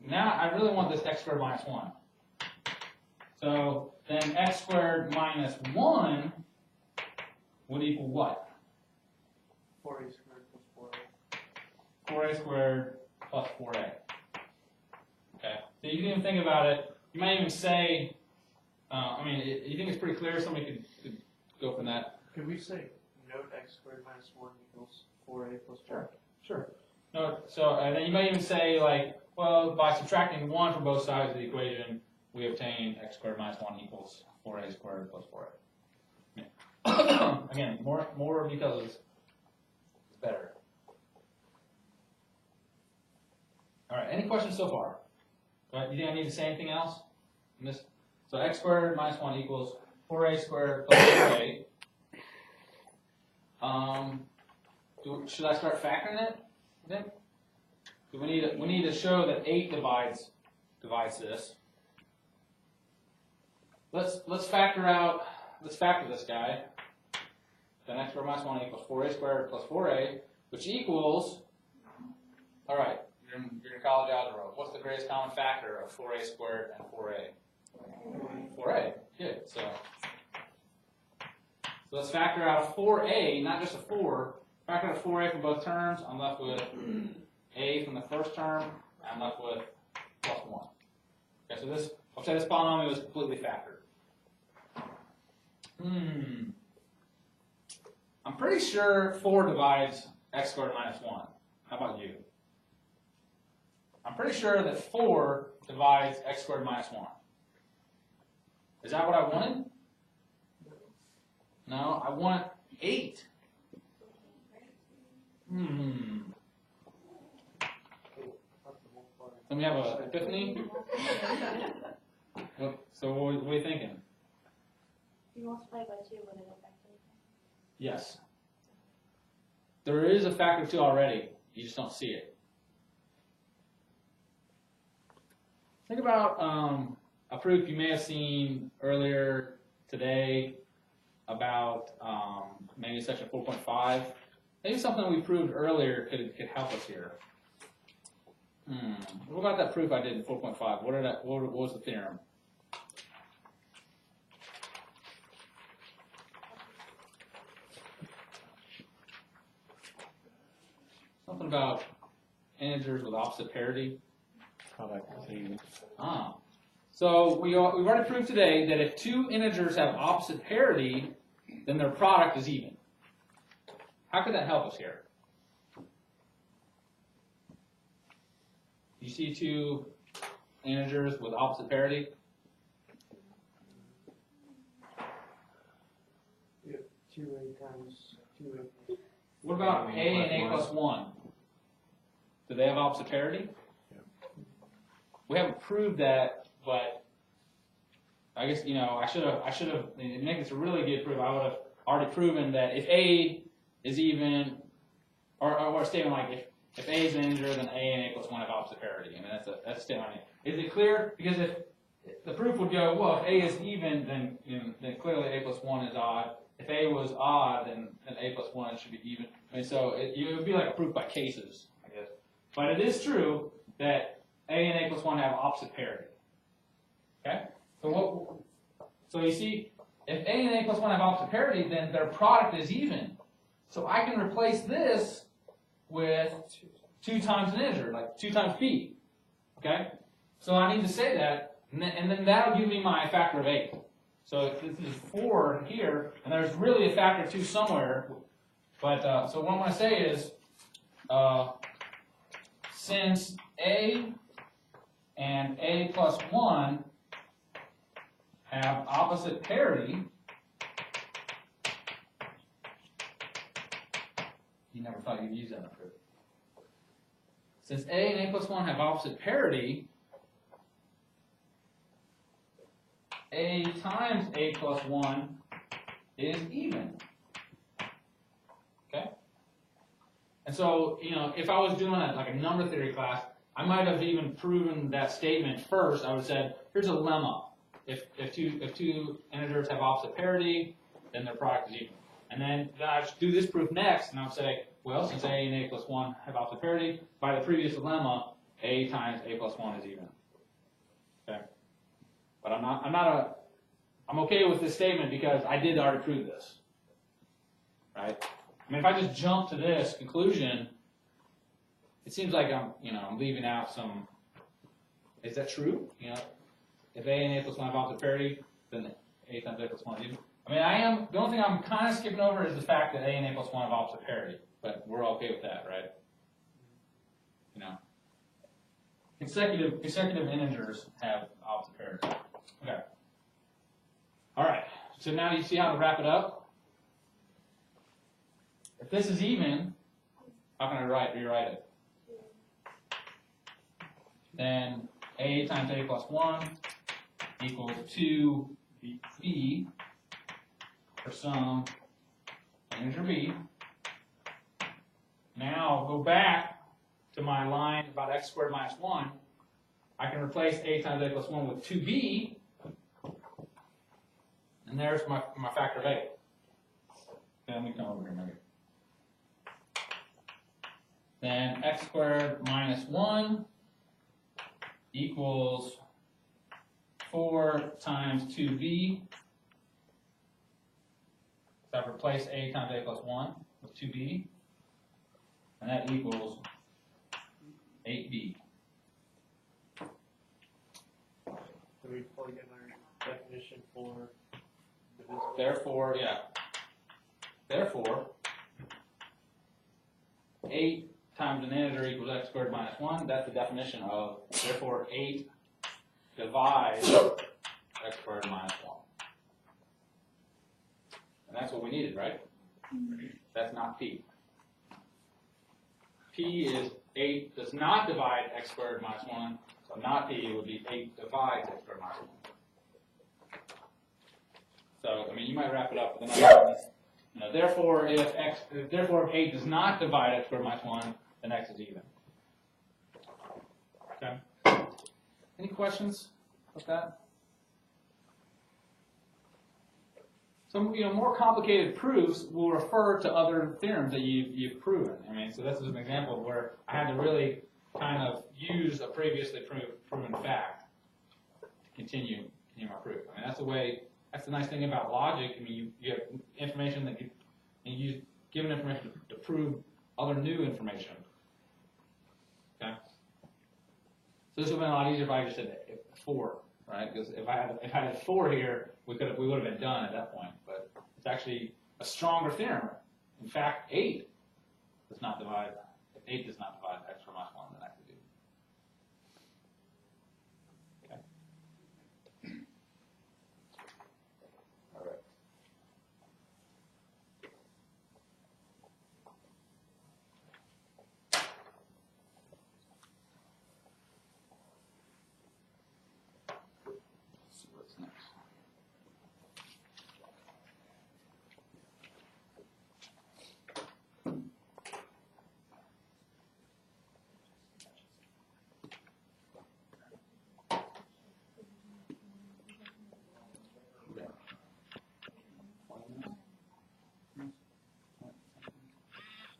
Now I really want this x squared minus 1. So then x squared minus 1 would equal what? 4a squared plus 4a. 4a squared plus 4a. Okay. So you can even think about it. You might even say, you think it's pretty clear? Somebody could go from that. Could we say note x squared minus 1 equals 4a plus 4? Sure. No, so then you might even say, like, well, by subtracting 1 from both sides of the equation, we obtain x squared minus 1 equals 4a squared plus 4a. Again, more details is better. All right, any questions so far? Right, you think I need to say anything else in this? So x squared minus 1 equals 4a squared plus 4a. Should I start factoring it then? We need to show that 8 divides this. Let's factor this guy. Then x squared minus 1 equals 4a squared plus 4a, which equals, all right, you're in college algebra. What's the greatest common factor of 4a squared and 4a? 4a. Good. So let's factor out a 4a, not just a 4. Factor out a 4a from both terms. I'm left with a from the first term. I'm left with plus 1. Okay, so I'll say this polynomial is completely factored. I'm pretty sure 4 divides x squared minus 1. How about you? I'm pretty sure that 4 divides x squared minus 1. Is that what I wanted? No, I want 8. Let me have an epiphany. So what are you thinking? You multiply by 2 when it affects anything. Yes. There is a factor of 2 already. You just don't see it. Think about a proof you may have seen earlier today about maybe section 4.5. Maybe something we proved earlier could help us here. What about that proof I did in 4.5? What was the theorem? Something about integers with opposite parity. Product is even. So we've already proved today that if 2 integers have opposite parity, then their product is even. How could that help us here? You see 2 integers with opposite parity? You have 2a times 2a. What about a and a plus 1? Do they have opposite parity? We haven't proved that, but I guess, I should have, to make this a really good proof, I would have already proven that if A is even, or a statement like if A is an integer, then A and A plus 1 have opposite parity. I mean, that's a statement. Is it clear? Because if the proof would go, well, if A is even, then clearly A plus 1 is odd. If A was odd, then A plus 1 should be even. I mean, so it would be like a proof by cases, I guess. But it is true that A and A plus 1 have opposite parity. Okay? So you see, if A and A plus 1 have opposite parity, then their product is even. So I can replace this with 2 times an integer, like 2 times B. Okay? So I need to say that, and then that'll give me my factor of 8. So this is 4 here, and there's really a factor of 2 somewhere. But so what I'm going to say is, since A and A plus 1 have opposite parity, you never thought you'd use that in a proof. Since A and A plus 1 have opposite parity, A times A plus 1 is even. Okay? And so, if I was doing like a number theory class, I might have even proven that statement first. I would have said, here's a lemma. If two integers have opposite parity, then their product is even. And then I should do this proof next, and I'll say, well, since A and A plus 1 have opposite parity, by the previous lemma, A times A plus 1 is even. Okay? But I'm okay with this statement because I did already prove this. Right? I mean, if I just jump to this conclusion, it seems like I'm leaving out some. Is that true? If A and A plus 1 have opposite parity, then A times A plus 1 is even. I mean, the only thing I'm kind of skipping over is the fact that A and A plus 1 have opposite parity, but we're okay with that, right? Consecutive integers have opposite parity. Okay. All right. So now you see how to wrap it up. If this is even, how can I rewrite it? Then A times A plus 1 equals 2B for some integer B. Now go back to my line about x squared minus 1. I can replace A times A plus 1 with 2B. And there's my factor of 8. Then we come over here maybe. Then x squared minus 1 equals 4 times 2b. So I've replaced A times A plus 1 with 2b. And that equals 8b. So we plug in our definition for divisible. Therefore, 8 times an integer equals x squared minus 1. That's the definition of, therefore 8 divides x squared minus 1. And that's what we needed, right? That's not p. P is 8 does not divide x squared minus 1, so not p would be 8 divides x squared minus 1. So, I mean, you might wrap it up with another, therefore if 8 does not divide x squared minus 1, then x is even. Okay? Any questions about that? Some more complicated proofs will refer to other theorems that you've proven. I mean, so this is an example of where I had to really kind of use a previously proven fact to continue my proof. I mean, that's the way. That's the nice thing about logic. I mean, you have information that you use given information to prove other new information. Okay. So this would have been a lot easier if I just said 4, right? Because if I had 4 here, we would have been done at that point. But it's actually a stronger theorem. In fact, 8 does not divide. If 8 does not divide x squared minus 1, then x is even. Okay. All right. Let's see what's next.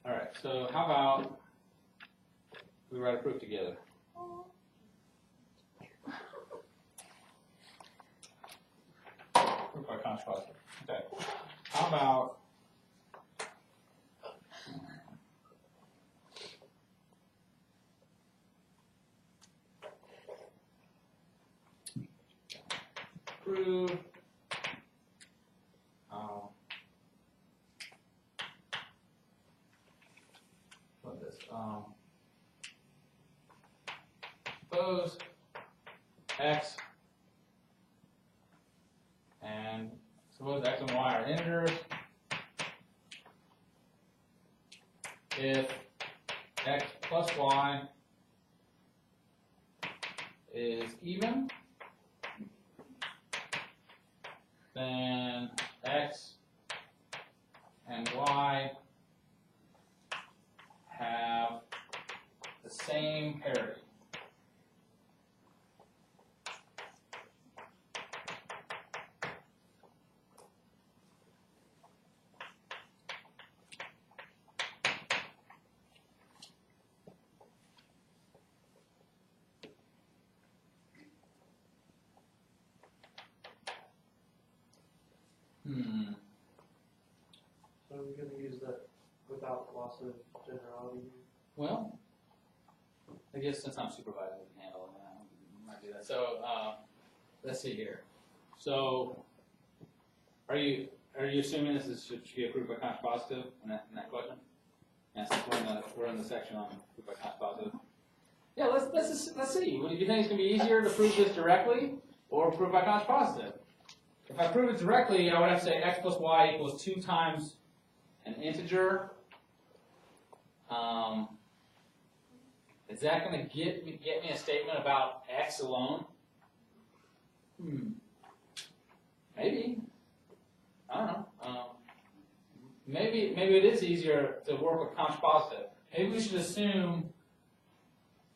All right, so how about we write a proof together? Proof by contrast. Okay. How about prove what is this? Suppose x and suppose x and y are integers. If x plus y is even, then x and y have the same parity. So we're going to use that without loss of generality. Well, I guess since I'm supervising, we can handle it. I might do that. So let's see here. So are you assuming this should be a proof by contrapositive in that question? And since we're in the section on proof by contrapositive. Yeah, let's see. What do you think it's going to be easier to prove this directly or proof by contrapositive? If I prove it directly, I would have to say x plus y equals 2 times an integer. Is that going to get me a statement about x alone? Maybe. I don't know. Maybe it is easier to work with contrapositive. Maybe we should assume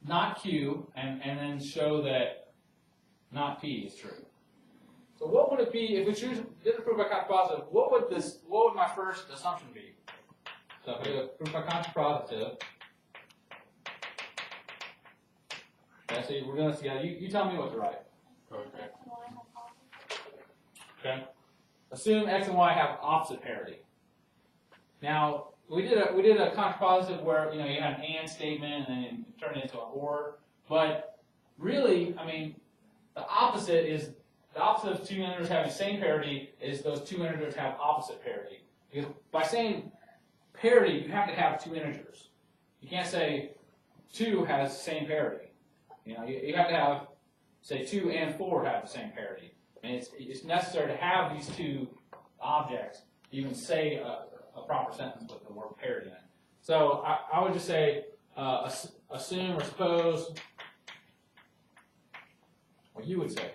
not q and then show that not p is true. So what would it be if we did a proof by contrapositive? What would my first assumption be? So if I do a proof by contrapositive, okay, so we're going to see how you tell me what to write. Okay. Okay. Assume x and y have opposite parity. Now we did a contrapositive where you had an and statement and then it turned into an or, but really, I mean, the opposite of two integers having the same parity is those two integers have opposite parity. Because by saying parity, you have to have two integers. you can't say 2 has the same parity. You know, you have to have, say 2 and 4 have the same parity. And it's necessary to have these two objects to even say a proper sentence with the word parity in it. So I would just say, assume or suppose, what you would say,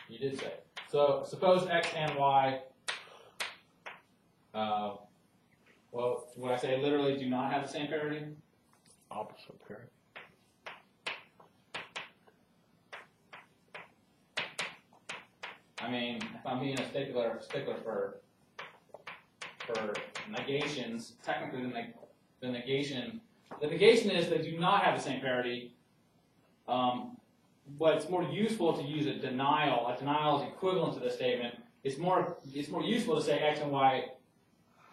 you did say. So suppose x and y, well, would I say literally do not have the same parity? Opposite parity. I mean, if I'm being a stickler for negations, technically the negation is they do not have the same parity. But it's more useful to use a denial. A denial is equivalent to the statement. It's more useful to say x and y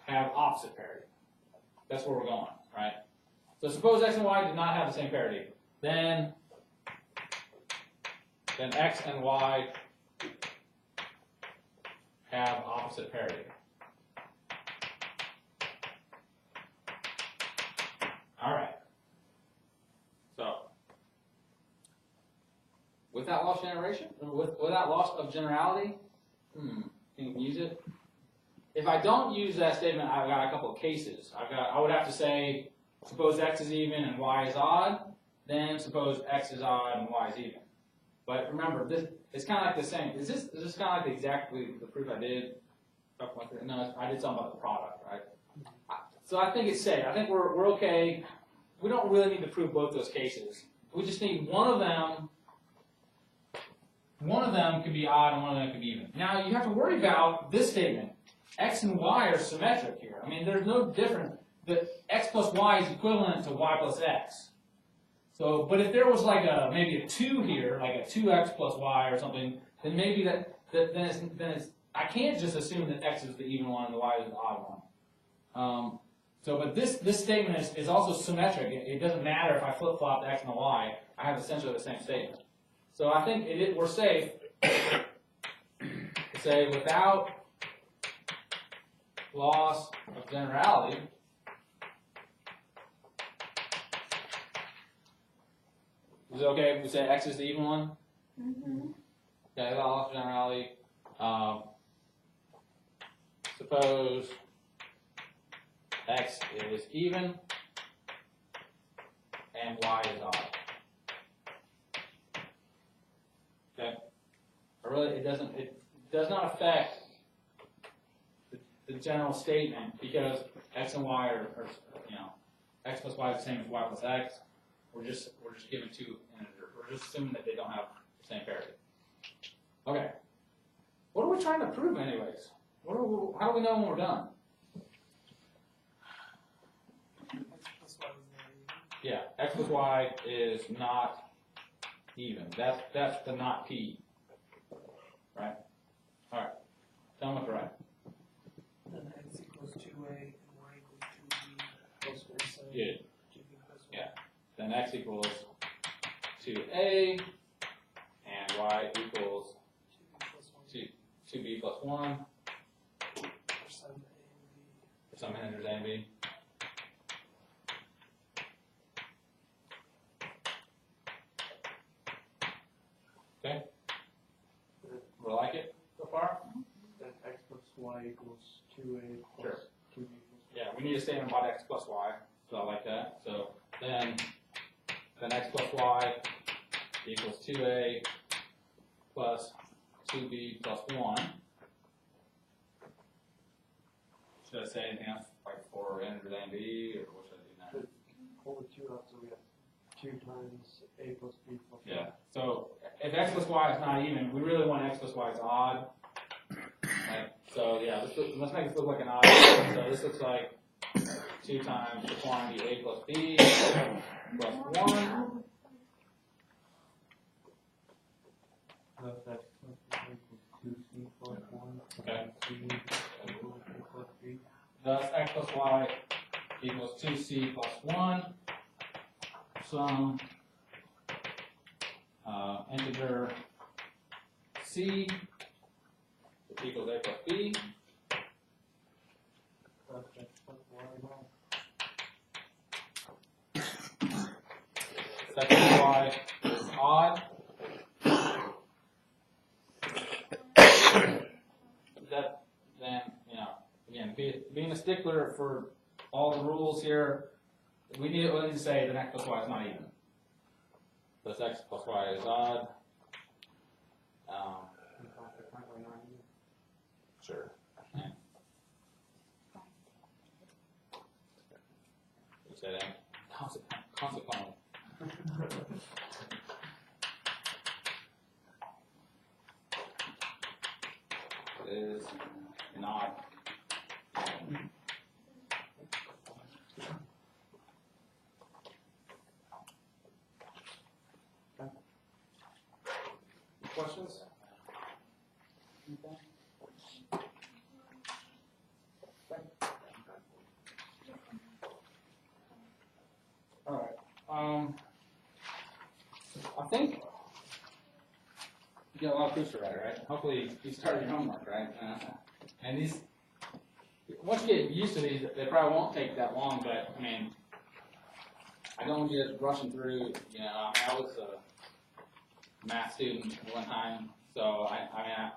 have opposite parity. That's where we're going, right? So suppose x and y do not have the same parity. Then x and y have opposite parity. All right. So, without loss generation, without loss of generality, can you use it? If I don't use that statement, I've got a couple of cases. I would have to say, suppose x is even and y is odd. Then suppose x is odd and y is even. But remember, this it's kind of like the same. Is this kind of like exactly the proof I did? No, I did something about the product, right? So I think it's safe. I think we're okay. We don't really need to prove both those cases. We just need one of them. One of them could be odd and one of them could be even. Now you have to worry about this statement. X and y are symmetric here. I mean, there's no difference. The x plus y is equivalent to y plus x. So, but if there was like maybe a 2 here, like a 2x plus y or something, then maybe then it's I can't just assume that x is the even one and the y is the odd one. But this statement is also symmetric. It doesn't matter if I flip-flop the x and the y. I have essentially the same statement. So I think we're safe to say without loss of generality, is it okay if we say x is the even one? Mm-hmm. Okay, without loss of generality. Suppose x is even and y is odd. Okay? But really, it does not affect the general statement because x and y are x plus y is the same as y plus x. We're just given two integers. We're just assuming that they don't have the same parity. Okay. What are we trying to prove, anyways? How do we know when we're done? Yeah, x plus y is not even. That's the not p. Right? All right. Tell me what's right. Then x equals 2a and y equals 2b plus 1. Good. Yeah. Then x equals 2a and y equals 2b plus 1 for some integers a and b. Okay? We like it so far? Then x plus y equals 2a plus Sure. 2b plus 1. Yeah, we need a statement about x plus y, so I like that. So then x plus y equals 2a plus 2b plus 1. Should I say anything else, like for integers a and b, or what should I do now? Pull the 2 out, so we have 2 times a plus b plus 1. Yeah. So if x plus y is not even, we really want x plus y is odd. Right? So yeah, let's make this look like an odd. So this looks like 2 times the quantity a plus b plus 1. Thus x plus y equals 2c plus 1. Okay. C equals a plus b. Thus x plus y equals 2c plus 1. Some integer c equals a plus b. Thus x plus y 5 is odd. That, then, you know, again, being a stickler for all the rules here, we need to say that x plus y is not even. So this x plus y is odd. Sure. Yeah. You say that? Consequently. It is an odd. Questions? Okay. All right. I think you got a lot of proofs to write, right? Hopefully you started your homework, right? And these, once you get used to these, they probably won't take that long. But I mean, I don't want you just rushing through. You know, I was a math student one time, so I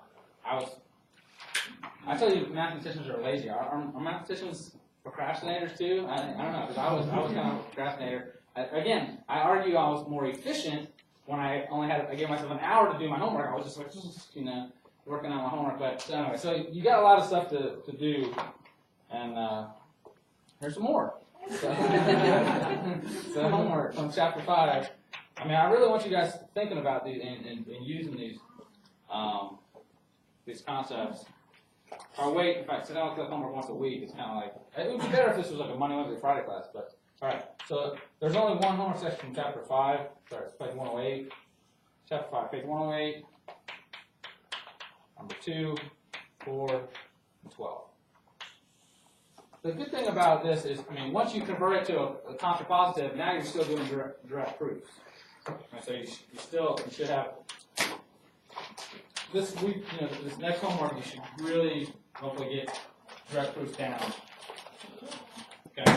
tell you, mathematicians are lazy. Are mathematicians procrastinators too? I don't know, because I was kind of a procrastinator. Again, I argue I was more efficient when I gave myself an hour to do my homework. I was just like, you know, working on my homework. But anyway, so you got a lot of stuff to do, and here's some more. So homework from chapter 5. I mean, I really want you guys thinking about these and using these concepts. Or wait, if I sit down with homework once a week, it's kind of like, it would be better if this was like a Monday, Wednesday, Friday class, but, alright, so there's only one homework section from chapter 5, sorry, it's page 108, chapter 5, page 108, number 2, 4, and 12. The good thing about this is, I mean, once you convert it to a contrapositive, now you're still doing direct proofs. And so you should have, this week, you know, this next homework, you should really hopefully get direct proofs down. Okay.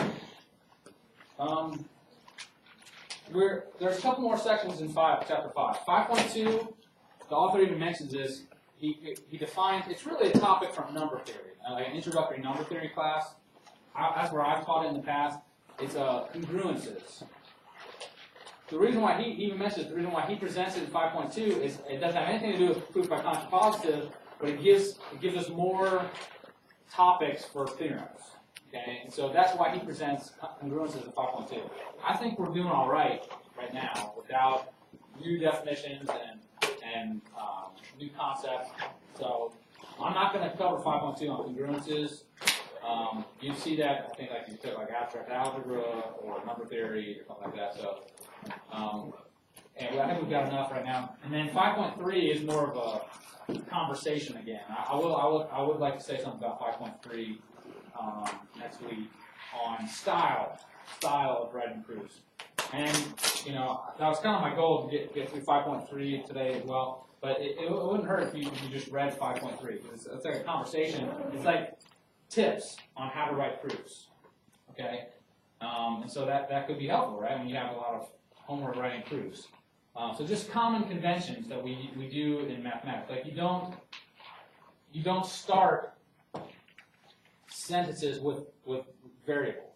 There's a couple more sections in chapter 5. 5.2, the author even mentions this. He defines, it's really a topic from number theory, like an introductory number theory class. That's where I've taught it in the past. It's congruences. The reason why he even mentions, the reason why he presents it in 5.2 is it doesn't have anything to do with proof by contrapositive, but it gives us more topics for theorems. Okay, and so that's why he presents congruences in 5.2. I think we're doing all right now without new definitions and new concepts. So I'm not going to cover 5.2 on congruences. You see that, I think, like you took like abstract algebra or number theory or something like that. So, and I think we've got enough right now. And then 5.3 is more of a conversation again. I would like to say something about 5.3 next week on style of writing proofs. And you know, that was kind of my goal to get through 5.3 today as well. But it wouldn't hurt if you just read 5.3 because it's like a conversation. It's like tips on how to write proofs. Okay, and so that could be helpful, right? When you have a lot of homework writing proofs. So just common conventions that we do in mathematics. Like you don't start sentences with variables,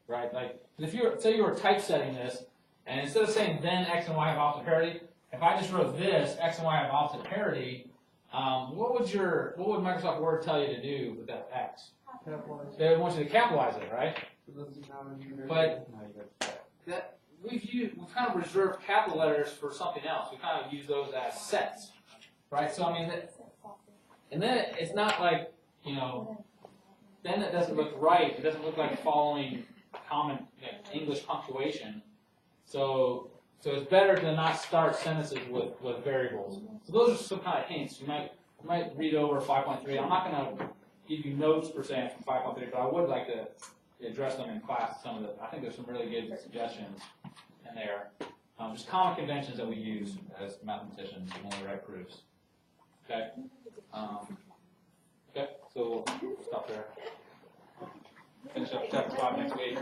right? Like if say you were typesetting this, and instead of saying then x and y have opposite parity, if I just wrote this x and y have opposite parity, what would Microsoft Word tell you to do with that x? Capitalize. They would want you to capitalize it, right? So this is now in your- But that we've kind of reserved capital letters for something else. We kind of use those as sets, right? So I mean, and then it's not like, you know, then it doesn't look right. It doesn't look like following common English punctuation. So it's better to not start sentences with variables. So those are some kind of hints. You might read over 5.3. I'm not going to give you notes per se from 5.3, but I would like to address them in class. I think there's some really good suggestions in there. Just common conventions that we use as mathematicians when we write proofs. Okay. Okay. So we'll stop there. Finish up chapter 5 next week.